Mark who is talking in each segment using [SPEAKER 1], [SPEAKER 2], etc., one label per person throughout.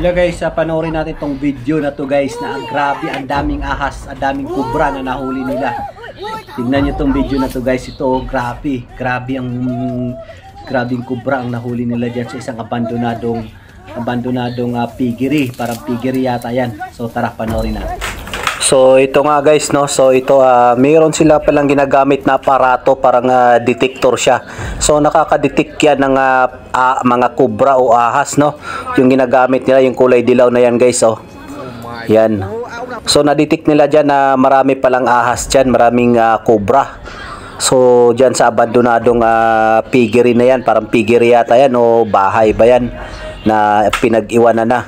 [SPEAKER 1] Hello guys, panoorin natin tong video na to guys, na grabe, ang daming ahas, ang daming kubra na nahuli nila. Tingnan nyo tong video na to guys, ito grabe, grabing kubra ang nahuli nila dyan sa isang abandonadong piggery, parang piggery yata yan. So tara, panoorin natin. So ito nga guys, no, so ito mayroon sila palang ginagamit na aparato, parang detector siya. So nakaka-detect yan ng mga kubra o ahas, no. Yung ginagamit nila, yung kulay dilaw na yan guys, oh. Yan. So na-detect nila dyan na marami palang ahas dyan, maraming kubra. So dyan sa abandonadong piggery na yan, parang piggery yata yan o bahay ba yan na pinag-iwanan na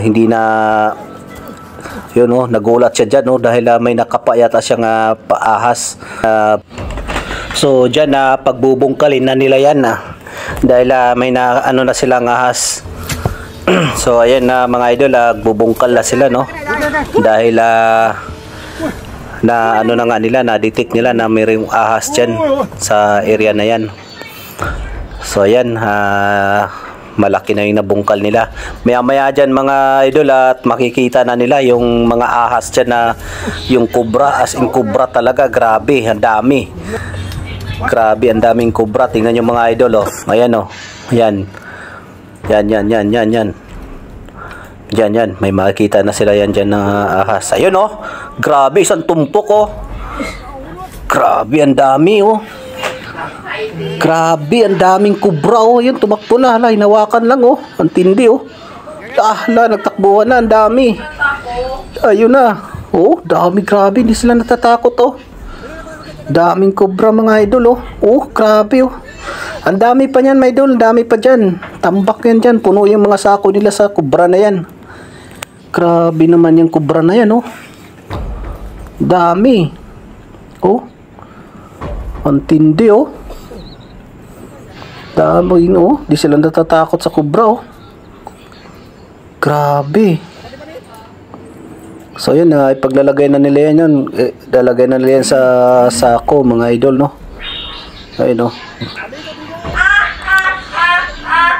[SPEAKER 1] hindi na yun, oh, nagulat siya dyan, oh, dahil may nakapa yata siyang paahas. So dyan pagbubungkalin na nila yan dahil may na silang ahas. So ayan mga idol, bubungkal na sila, no, dahil na nga nila, na-detect nila na mayroong ahas dyan sa area na yan. So ayan, malaki na yung nabungkal nila. Maya-maya dyan mga idol, at makikita na nila yung mga ahas dyan na yung kubra, as in kubra talaga. Grabe, ang dami. Grabe, ang daming kubra. Tingnan yung mga idol, oh. Ayan, oh. Ayan. Yan. May makikita na sila yan dyan na ahas. Ayun, oh. Grabe, isang tumpok, oh. Grabe, ang dami, oh. Grabe, ang daming kubra, oh. Yun, tumakbo na, hala, hinawakan lang, oh. Ang tindi, oh. Hala, nagtakbuhan na, ang dami. Ayun na. Oh, dami, grabe, hindi sila natatakot, oh. Daming kubra mga idol, oh. Oh, grabe, oh. Ang dami pa niyan, mga idol, ang dami pa dyan. Tambak yan dyan, puno yung mga sako nila sa kubra na yan. Grabe naman yung kubra na yan, oh. Dami. Oh. Ang tindi, oh. Dami, no? Di sila natatakot sa kubra, oh. Grabe. So yun, ipaglalagay na nila yan. Lalagay na nila yan sa sako, mga idol, no? Ayun, no?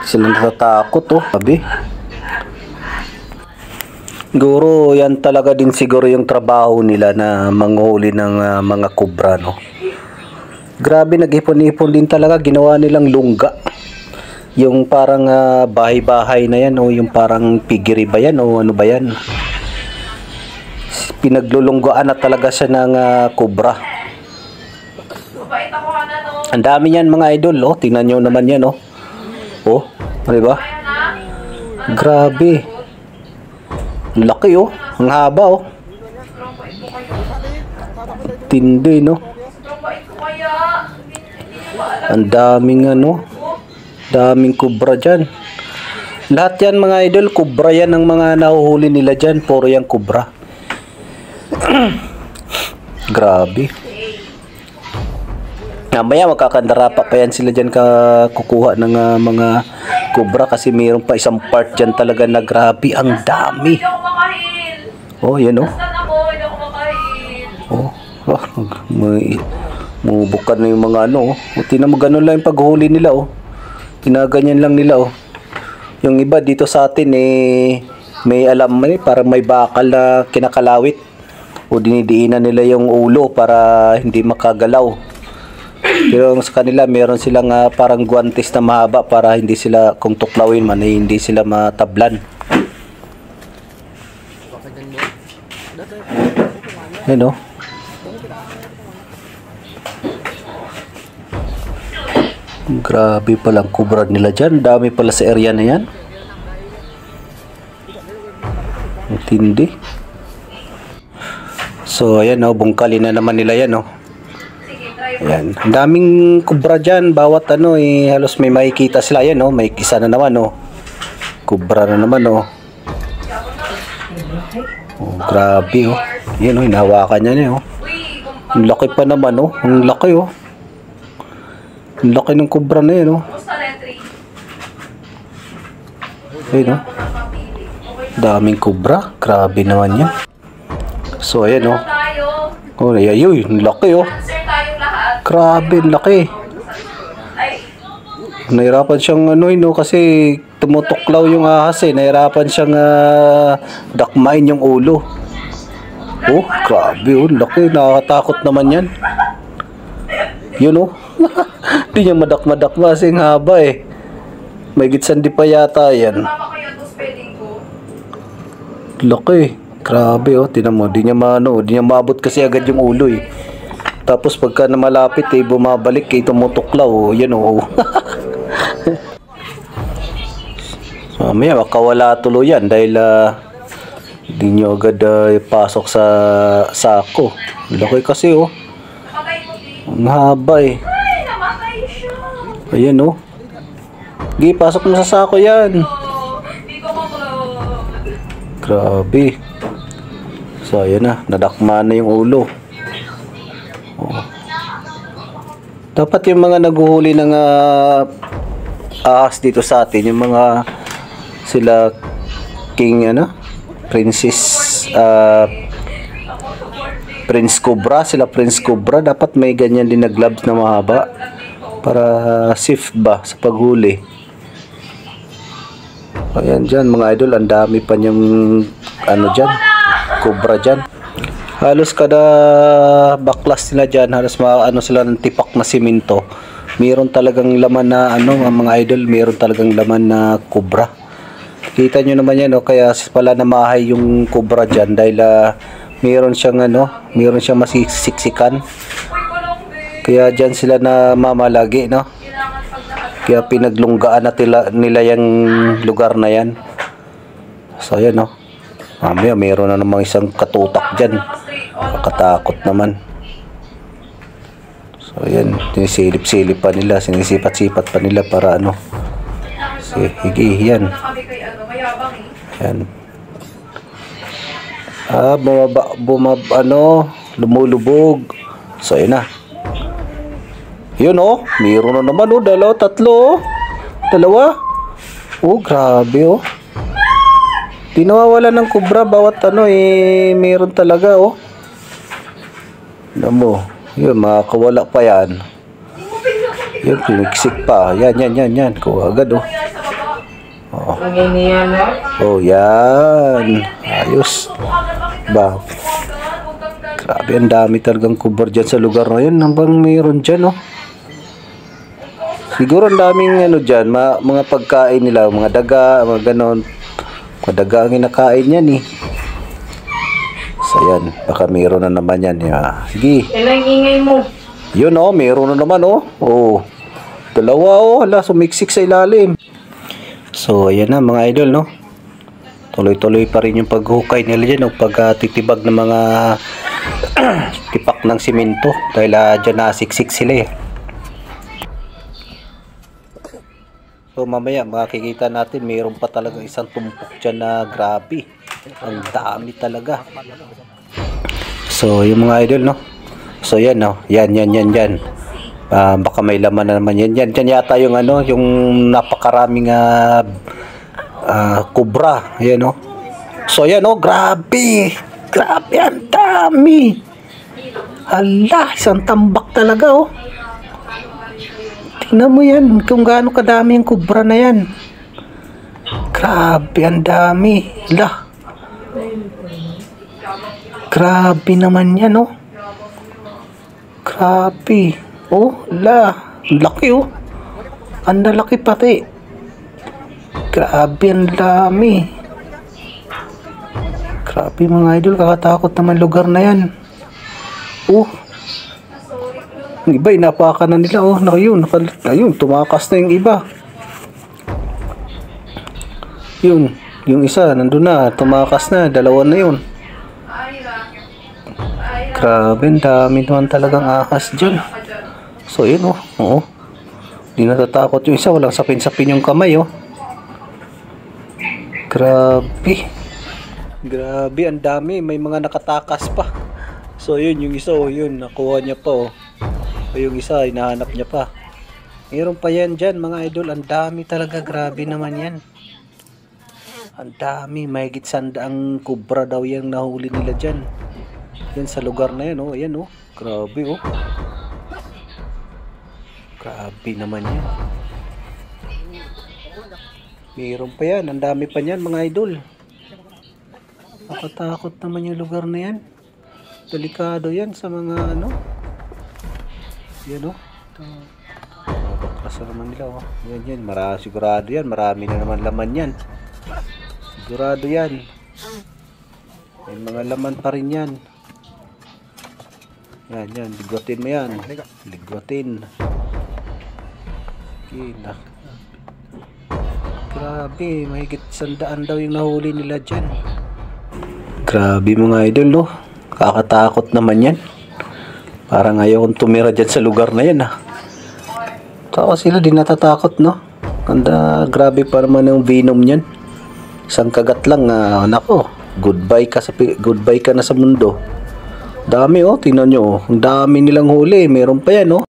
[SPEAKER 1] Di sila natatakot, oh. Grabe. Siguro, yan talaga din siguro yung trabaho nila na manghuli ng mga kubra, no? Grabe, nag-ipon-ipon din talaga. Ginawa nilang lungga. Yung parang bahay-bahay na yan, o yung parang piggery ba yan, o ano ba yan. Pinaglulunggaan na talaga siya ng kubra. Ang dami yan mga idol, oh. Tingnan nyo naman yan, oh. Oh, ano ba? Grabe. Ang laki, oh. Ang haba, oh. Tindi, no? Ang daming daming kubra dyan. Lahat yan mga idol, kubra yan ang mga nahuhuli nila dyan. Puro yan kubra. Grabe. Mamaya magkakandarapa pa yan sila dyan kukuha ng mga kubra, kasi mayroon pa isang part dyan talaga na grabe. Ang dami. Oh, yan, oh. Oh, bukan na yung mga oh. Tingnan mo, ganun lang yung paghuli nila, oh. Ginaganyan lang nila, oh. Yung iba dito sa atin, may alam, parang may bakal na kinakalawit. O dinidiinan nila yung ulo para hindi makagalaw. Pero sa kanila, meron silang parang guantes na mahaba para hindi sila, kung tuklawin man, hindi sila matablan. Ayun, oh. Grabe palang kubra nila dyan. Dami pala sa area na yan. Ang tindi. So ayan, oh, bungkalin na naman nila yan, oh. Ayan. Ang daming kubra dyan. Bawat halos may makikita sila. Ayan, oh, may isa na naman, oh. Kubra na naman, oh. Oh, grabe, oh. Ayan, oh, hinahawakan niya, oh. Ang laki pa naman, oh. Ang laki, oh. Ang laki ng kubra na yan, oh. Ayun, oh. Daming kubra. Grabe naman yan. So, ayan, oh. Oh, ayun. Ang laki, oh. Grabe, ang laki. Nahirapan siyang ano no, kasi tumutuklaw yung ahas eh. Nahirapan siyang dakmain yung ulo. Oh, grabe oh, laki, nakakatakot naman yan. Yun oh. Hindi niya madakma-dakma kasi ang haba eh. May gitsandi pa yata yan. Laki, grabe oh, tinan mo, di niya maabot kasi agad yung ulo eh. Tapos pagka na malapit eh, bumabalik eh, tumutuklaw oh, yan oh. Mamaya makawala tuloy yan dahil hindi nyo agad pasok sa sako. Laki kasi oh. Ang haba eh. Ayan oh. Sige, pasok mo sa sako yan. Grabe. So ayan na, nadakma na yung ulo. Oh. Dapat yung mga naguhuli ng ahas dito sa atin, yung mga sila king Prince Cobra, sila Prince Cobra, dapat may ganyan din na gloves na mahaba para safe ba sa paghuli. Ayan dyan mga idol, ang dami pa niyang dyan, cobra dyan. Halos kada baklas nila dyan, halos sila ng tipak na simento. Mayroon talagang laman na mga idol, mayroon talagang laman na cobra. Kita nyo naman yan, kaya pala namahay yung cobra dyan dahil mayroon siyang masisiksikan. Kaya dyan sila na mamalagi, no? Kaya pinaglunggaan nila yung lugar na yan. So ayan no. Mamaya mayroon na namang isang katutak dyan. Nakatakot naman. So ayan, sinisilip-silip pa nila, sinisipat-sipat pa nila para sige, yan. Yan. Lumulubog. So ayan na. Yun oh, mayroon na naman oh, dalawa. Oh, grabe oh. Di nawawala ng kubra bawat mayroon talaga oh. Alam mo, yun, makakawala pa yan. Yun, piniksik pa. Yan. Kuha agad oh. Oh, yan. Ayos. Ba. Grabe, ang dami talagang kubra dyan sa lugar na yun. Nang mayroon dyan oh. Siguro ang daming dyan, mga pagkain nila, mga daga, mga ganon. Mga daga ang kinakain yan eh. So yan, baka mayroon na naman yan. Sige.
[SPEAKER 2] Kailan ingay mo?
[SPEAKER 1] Yun oh, mayroon na naman oh. Oh, dalawa oh, sumiksik sa ilalim. So ayan na mga idol no. Tuloy-tuloy pa rin yung paghukay nila dyan o pagtitibag ng mga tipak ng simento dahil dyan nasiksik sila eh. So mamaya makikita natin mayroon pa talaga isang tumpok dyan na grabe. Ang dami talaga. So yung mga idol no. So yan no. Yan. Baka may laman na naman yan. Dyan yata yung yung napakaraming kubra. Ayan no. So yan no. Grabe. Grabe ang dami. Hala, isang tambak talaga oh. Tingnan mo yan, kung gaano kadami yung kubra na yan. Grabe, ang dami. Lah. Grabe naman yan, oh. Grabe. Oh, lah. Laki, oh. Ang lalaki pati. Grabe, ang dami. Grabe, mga idol. Kakatakot naman lugar na yan. Oh. Yung iba, inapakan na nila. Oh, ayun, tumakas na yung iba. Yun, yung isa, nandun na, tumakas na, dalawa na yun. Grabe, dami naman talagang ahas dyan. So, yun, oh. Oo. Di natatakot yung isa, walang sapin-sapin yung kamay, oh. Grabe. Grabe, ang dami. May mga nakatakas pa. So, yun, yung isa, oh, yun, nakuha niya pa, oh. O yung isa, hinahanap niya pa. Mayroon pa yan dyan, mga idol. Ang dami talaga. Grabe naman yan. Ang dami. Mahigit 100 kubra daw yung nahuli nila dyan. Yan sa lugar na yan, oh. Ayan, oh. Grabe, oh. Grabe naman yan. Mayroon pa yan. Ang dami pa niyan mga idol. Nakatakot naman yung lugar na yan. Delikado yan sa mga ano. Yan o. Baklas naman nila o. Yan. Sigurado yan. Marami na naman laman yan. Sigurado yan. May mga laman pa rin yan. Yan. Ligwatin mo yan. Ligwatin. Sige. Grabe. Mahigit 100 daw yung nahuli nila dyan. Grabe mga idol no. Kakatakot naman yan. Parang ayaw kong tumira dyan sa lugar na yan ha. Tapos sila di natatakot no. Grabe pa naman yung venom niyan. Isang kagat lang nako. Goodbye ka na sa mundo. Dami oh, tingnan nyo oh. Ang dami nilang huli, meron pa yan oh.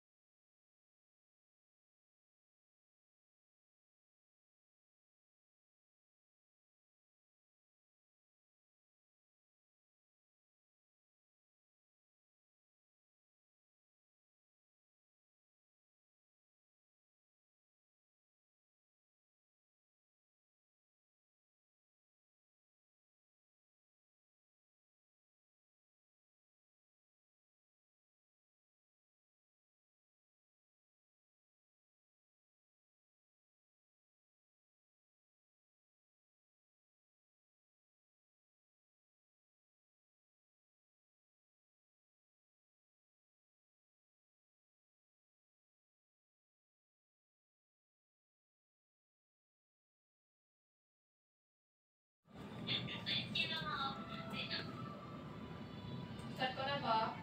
[SPEAKER 2] Start ko na ba?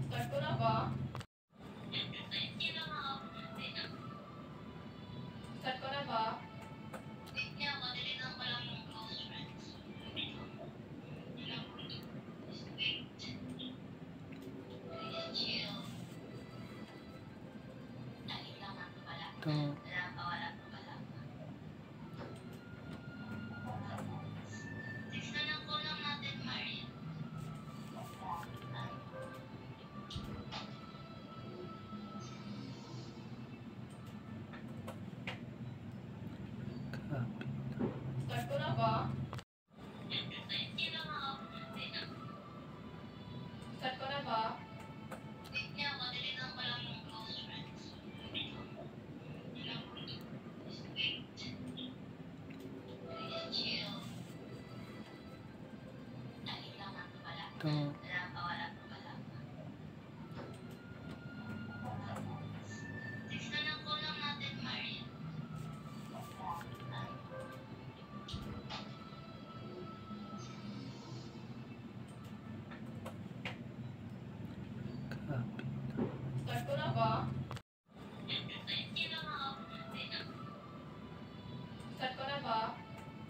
[SPEAKER 2] Start ko na ba? Start ko na ba? Start ko na ba? Start ko na ba? Start ko na ba? Start ko na ba? Start ko na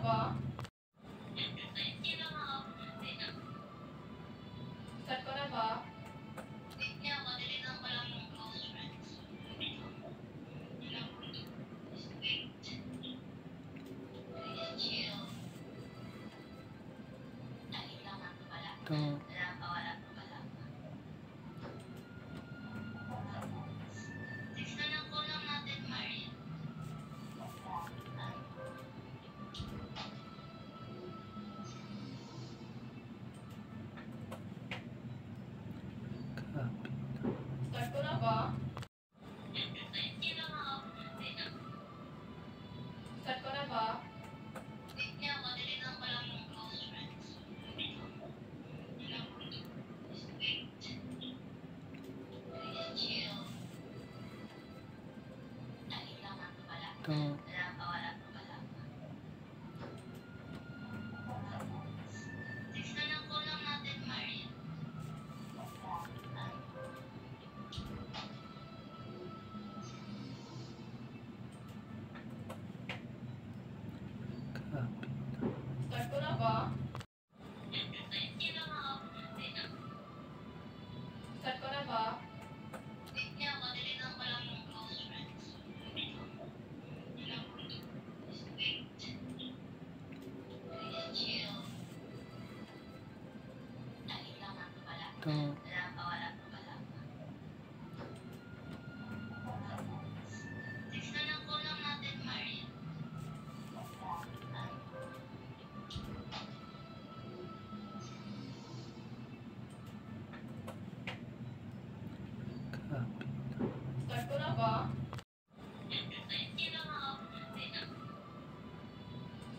[SPEAKER 2] ba? Start ko na ba? Start ko na ba? Start ko na ba?
[SPEAKER 1] Ito.
[SPEAKER 2] Start ko na ba? Start ko na ba?
[SPEAKER 1] Ito.
[SPEAKER 2] Start ko na ba?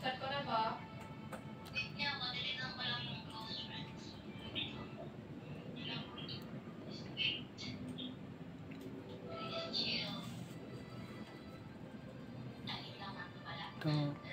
[SPEAKER 2] Start ko na ba?
[SPEAKER 1] Ito.